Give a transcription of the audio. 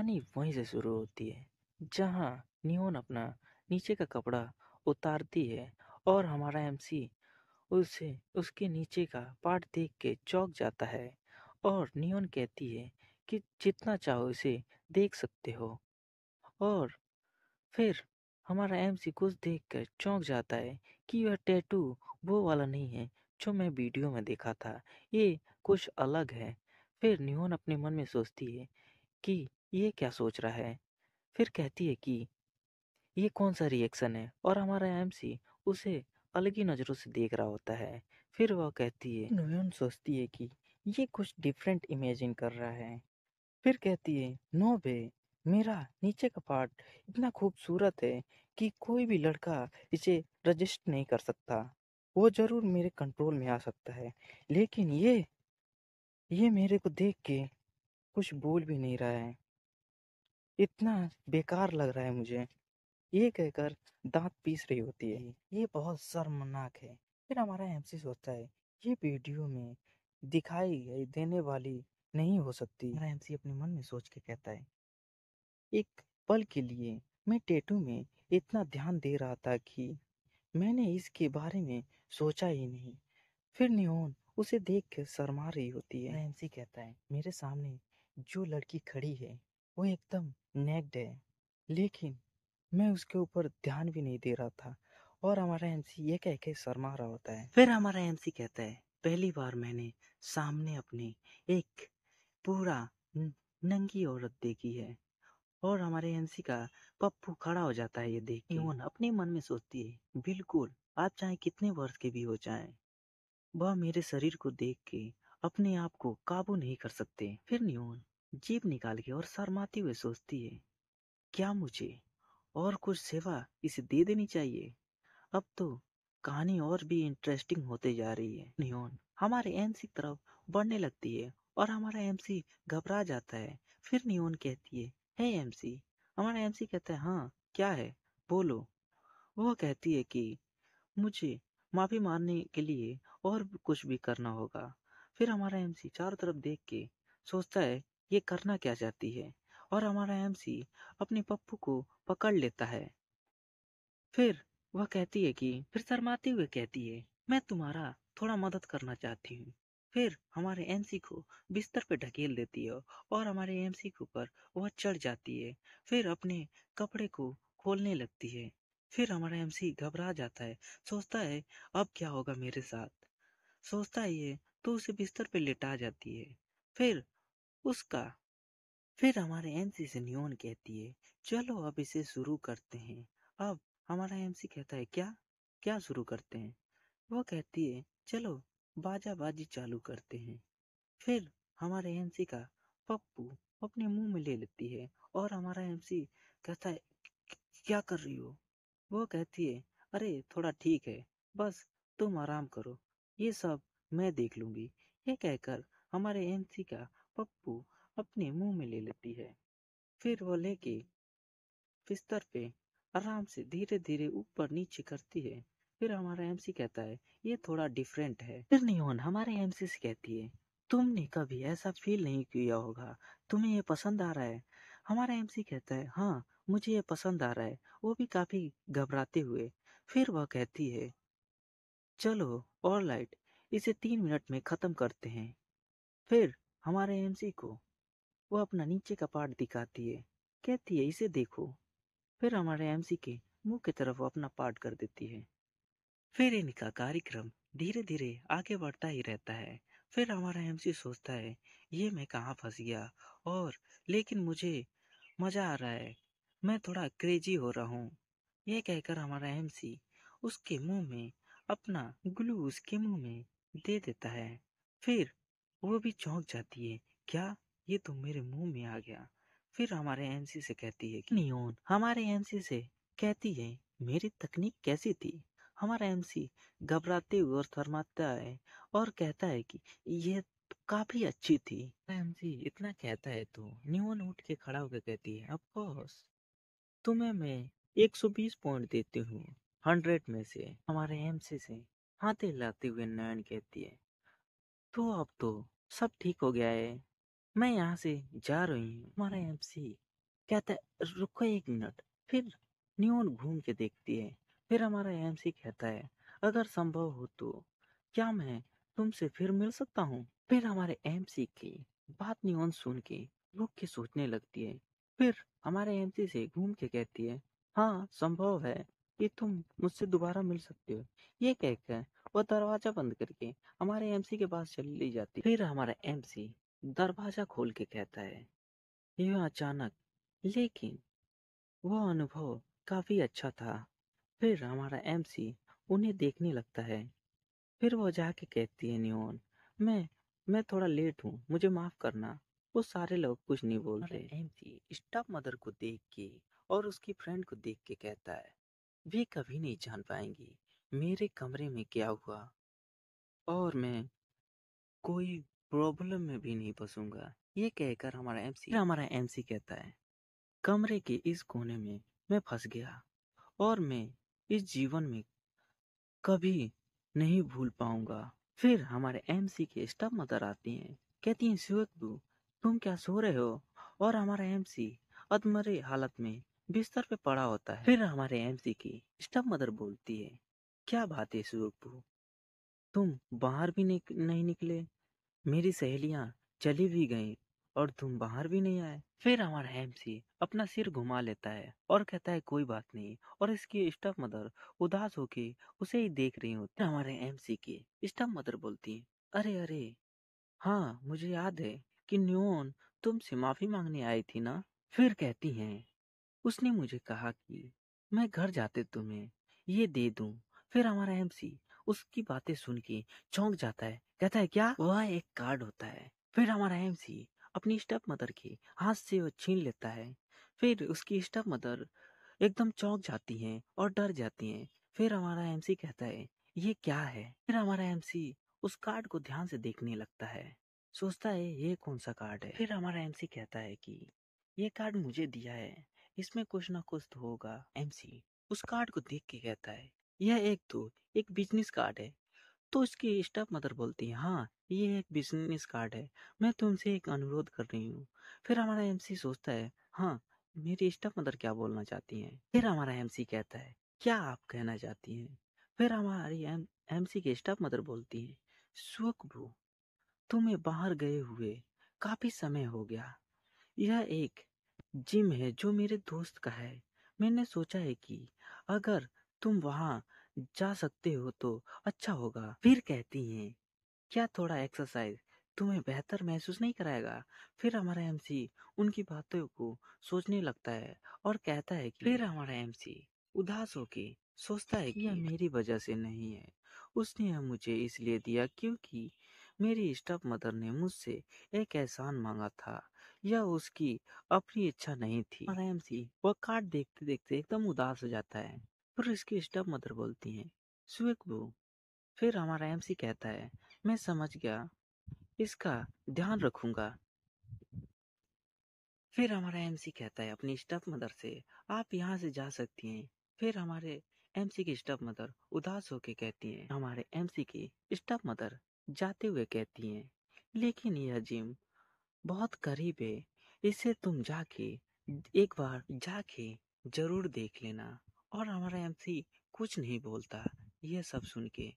कहानी वहीं से शुरू होती है जहां नियोन अपना नीचे का कपड़ा उतारती है और हमारा एमसी उसे उसके नीचे का पार्ट देख के चौंक जाता है और नियोन कहती है कि जितना चाहो इसे देख सकते हो। और फिर हमारा एमसी कुछ देखकर चौंक जाता है कि यह टैटू वो वाला नहीं है जो मैं वीडियो में देखा था, ये कुछ अलग है। फिर नियोन अपने मन में सोचती है कि ये क्या सोच रहा है। फिर कहती है कि ये कौन सा रिएक्शन है और हमारा एमसी उसे अलग ही नज़रों से देख रहा होता है। फिर वह कहती है, नोयन सोचती है कि ये कुछ डिफरेंट इमेजिन कर रहा है। फिर कहती है, नो वे, मेरा नीचे का पार्ट इतना खूबसूरत है कि कोई भी लड़का इसे रजिस्ट नहीं कर सकता। वो जरूर मेरे कंट्रोल में आ सकता है, लेकिन ये मेरे को देख के कुछ बोल भी नहीं रहा है। इतना बेकार लग रहा है मुझे। ये कहकर दांत पीस रही होती है। ये बहुत शर्मनाक है। फिर हमारा एमसी सोचता है ये वीडियो में दिखाई देने वाली नहीं हो सकती। हमारा एमसी अपने मन में सोच के कहता है, एक पल के लिए मैं टैटू में इतना ध्यान दे रहा था कि मैंने इसके बारे में सोचा ही नहीं। फिर नियोन उसे देख कर शर्मा रही होती है। एमसी कहता है, मेरे सामने जो लड़की खड़ी है वो एकदम नेक्ड है, लेकिन मैं उसके ऊपर ध्यान भी नहीं दे रहा था। और हमारा एमसी ये कह के शर्मा रहा होता है। फिर हमारा एमसी कहता है, पहली बार मैंने सामने अपने एक पूरा नंगी औरत देखी है। और हमारे एमसी का पप्पू खड़ा हो जाता है ये देख के। इवन अपने मन में सोचती है, बिल्कुल आप चाहे कितने वर्ष के भी हो जाएं, वह मेरे शरीर को देख के अपने आप को काबू नहीं कर सकते। फिर नियोन जीभ निकाल के और शर्माते हुए सोचती है, क्या मुझे और कुछ सेवा इसे दे देनी चाहिए? अब तो कहानी और भी इंटरेस्टिंग होते जा रही है। नियोन हमारे एमसी की तरफ बढ़ने लगती है और हमारा एमसी घबरा जाता है। फिर नियोन कहती है, हे एमसी। हमारा एमसी कहता है, हाँ क्या है, बोलो। वह कहती है कि मुझे माफी मांगने के लिए और भी कुछ भी करना होगा। फिर हमारा एमसी चारों तरफ देख के सोचता है ये करना क्या चाहती है, और हमारा एमसी अपने पप्पू को पकड़ लेता है। फिर वह कहती है कि फिर शर्माते हुए कहती है, मैं तुम्हारा थोड़ा मदद करना चाहती हूँ। फिर हमारे एमसी को बिस्तर पे ढकेल देती है और हमारे एमसी के ऊपर वह चढ़ जाती है। फिर अपने कपड़े को खोलने लगती है। फिर हमारा एमसी घबरा जाता है, सोचता है अब क्या होगा मेरे साथ। सोचता है ये तो उसे बिस्तर पे लेटा जाती है। फिर उसका फिर हमारे एमसी से नियोन कहती है, चलो अब इसे शुरू करते हैं। अब हमारा एमसी कहता है, क्या क्या शुरू करते हैं? वो कहती है, चलो बाजा बाजी चालू करते हैं। फिर हमारे एमसी का पप्पू अपने मुंह में ले लेती है और हमारा एमसी कहता है, क्या कर रही हो? वो कहती है, अरे थोड़ा ठीक है, बस तुम आराम करो, ये सब मैं देख लूंगी। ये कहकर हमारे एमसी का पप्पू अपने मुंह में ले लेती है। फिर वो लेके बिस्तर पे आराम से धीरे धीरे ऊपर नीचे करती है। फिर हमारा एमसी कहता है, ये थोड़ा डिफरेंट है। फिर नियोन हमारे एमसी से कहती है, तुमने कभी ऐसा फील नहीं किया होगा, तुम्हें ये पसंद आ रहा है? हमारा एमसी कहता है, हाँ मुझे ये पसंद आ रहा है, वो भी काफी घबराते हुए। फिर वह कहती है, चलो ऑलराइट, इसे 3 मिनट में खत्म करते हैं। फिर हमारे एमसी को वो अपना नीचे का पार्ट दिखाती है, कहती है, इसे देखो। फिर हमारे एमसी के मुंह की तरफ वो अपना पार्ट कर देती है। फिर इनका कार्यक्रम धीरे धीरे आगे बढ़ता ही रहता है। फिर हमारा एमसी सोचता है, ये मैं कहाँ फंस गया, और लेकिन मुझे मजा आ रहा है, मैं थोड़ा क्रेजी हो रहा हूँ। ये कहकर हमारा एमसी उसके मुंह में अपना ग्लू उसके मुंह में दे देता है। फिर वो भी चौंक जाती है, क्या, ये तो मेरे मुंह में आ गया। फिर हमारे एमसी से कहती है कि नियोन हमारे एमसी से कहती है, मेरी तकनीक कैसी थी? हमारा एमसी घबराते हुए और शर्माता है और कहता है कि ये तो काफी अच्छी थी। एमसी इतना कहता है तो नियोन उठ के खड़ा होकर कहती है, ऑफ कोर्स, तुम्हें मैं 120 पॉइंट देती हूँ 100 में से। हमारे एमसी से हाथ हिलाते हुए नयन कहती है, तो अब तो सब ठीक हो गया है, मैं यहाँ से जा रही हूँ। हमारा एमसी कहता है रुको 1 मिनट। फिर नियोन घूम के देखती है। फिर हमारा एमसी कहता है अगर संभव हो तो क्या मैं तुमसे फिर मिल सकता हूँ। फिर हमारे एमसी की बात नियोन सुन के रुक के सोचने लगती है। फिर हमारे एमसी से घूम के कहती है हाँ संभव है कि तुम मुझसे दोबारा मिल सकते हो। ये कहकर वो दरवाजा बंद करके हमारे एमसी के पास चली जाती। फिर हमारा एमसी दरवाजा खोल के कहता है यह अचानक, लेकिन वो अनुभव काफी अच्छा था। फिर हमारा एमसी उन्हें देखने लगता है। फिर वो जाके कहती है नियोन मैं मैं थोड़ा लेट हूँ, मुझे माफ करना। वो सारे लोग कुछ नहीं बोलते। एमसी स्टॉप मदर को देख के और उसकी फ्रेंड को देख के कहता है वे कभी नहीं जान पाएंगी मेरे कमरे में क्या हुआ, और मैं कोई प्रॉब्लम में भी नहीं फंसूंगा। ये कहकर हमारा एमसी कहता है कमरे के इस कोने में मैं फंस गया और मैं इस जीवन में कभी नहीं भूल पाऊंगा। फिर हमारे एमसी के स्टाफ मदर आती हैं। कहती हैं शिवकबू तुम क्या सो रहे हो। और हमारा एमसी अधमरे हालत में बिस्तर पे पड़ा होता है। फिर हमारे एमसी की स्टाफ मदर बोलती है क्या बात है शिवकबू, तुम बाहर भी नहीं निकले, मेरी सहेलियां चली भी गईं और तुम बाहर भी नहीं आए। फिर हमारा एमसी अपना सिर घुमा लेता है और कहता है कोई बात नहीं, और इसकी स्टाफ मदर उदास होके उसे ही देख रही होती। फिर हमारे एमसी की स्टाफ मदर बोलती है अरे अरे हाँ मुझे याद है कि न्योन तुमसे माफी मांगने आई थी ना। फिर कहती हैं उसने मुझे कहा कि मैं घर जाते तुम्हें ये दे दूं। फिर हमारा एमसी उसकी बातें सुन के चौंक जाता है। कहता है क्या, वह एक कार्ड होता है। फिर हमारा एमसी अपनी स्टेप मदर के हाथ से वो छीन लेता है। फिर उसकी स्टेप मदर एकदम चौंक जाती हैं और डर जाती हैं। फिर हमारा एमसी कहता है ये क्या है। फिर हमारा एमसी उस कार्ड को ध्यान से देखने लगता है, सोचता है ये कौन सा कार्ड है। फिर हमारा एमसी कहता है कि ये कार्ड मुझे दिया है, इसमें कुछ ना कुछ तो होगा। एमसी उस कार्ड को देख के कहता है यह एक बिजनेस कार्ड है। तो उसकी स्टाफ मदर बोलती है हाँ ये एक बिजनेस कार्ड है, मैं तुमसे एक अनुरोध कर रही हूँ। फिर हमारा एमसी सोचता है हाँ मेरी स्टाफ मदर क्या बोलना चाहती हैं। फिर हमारा एमसी कहता है क्या आप कहना चाहती हैं। फिर हमारी एमसी की स्टाफ मदर बोलती है सुखबू तुम्हें बाहर गए हुए काफी समय हो गया। यह एक जिम है जो मेरे दोस्त का है। मैंने सोचा है कि अगर तुम वहां जा सकते हो तो अच्छा होगा। फिर कहती हैं क्या थोड़ा एक्सरसाइज तुम्हें बेहतर महसूस नहीं कराएगा। फिर हमारा एमसी उनकी बातों को सोचने लगता है और कहता है कि फिर हमारा एमसी उदास होके सोचता है कि यह मेरी वजह से नहीं है, उसने यह मुझे इसलिए दिया क्योंकि मेरी स्टॉप मदर ने मुझसे एक एहसान मांगा था, यह उसकी अपनी इच्छा नहीं थी। हमारा एमसी वह कार्ड देखते देखते एकदम उदास हो जाता है। फिर इसकी स्टॉप मदर बोलती है स्वीकबू। फिर हमारा एमसी कहता है मैं समझ गया, इसका ध्यान रखूंगा। फिर हमारा एमसी कहता है अपनी स्टफ मदर से आप यहाँ से जा सकती हैं। फिर हमारे एमसी की स्टफ मदर उदास होके कहती हैं। हमारे एमसी की स्टफ मदर जाते हुए कहती हैं लेकिन यह जिम बहुत करीब है, इसे तुम जाके एक बार जाके जरूर देख लेना। और हमारा एमसी कुछ नहीं बोलता। यह सब सुन के